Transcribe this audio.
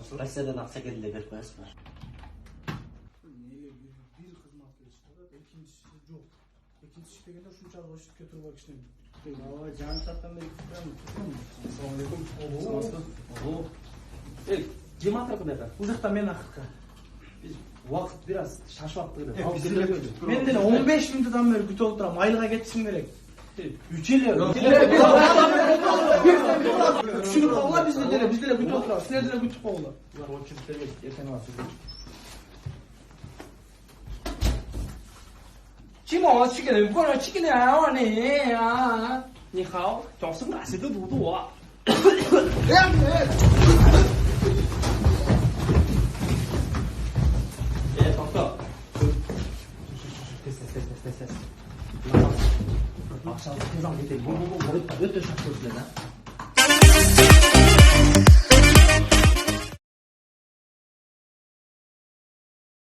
ашылып. Россиядан ақша келді беріп қоясыз ба? Bir xizmat qilishdi, ikkinchisi yo'q. Ikkinchisi deganda shunchalik o'shga turib kishini. Ava can sattan beri tutamam. Assalomu alaykum. Oo. Жематыр құдайға. Bu жақта мен ақырqa. Biz уақыт biraz шашып Men de 15 minutdan beri күтіп отырамын. Айлыға кетишим керек. Üçeli. Күшігіп қалғыла бізде күтіп отырамыз. Сілерде күтіп қалғыла. Бұлар очередь бермейді. Ертең аласыз. Чимо, 치킨을 뭐라 치킨을 안 하네. 아. 你好，找什么哪些都不多。 тоқта. Тез. Ақшаны тез ал кетейік. Бұл өте шақ көрсіледі.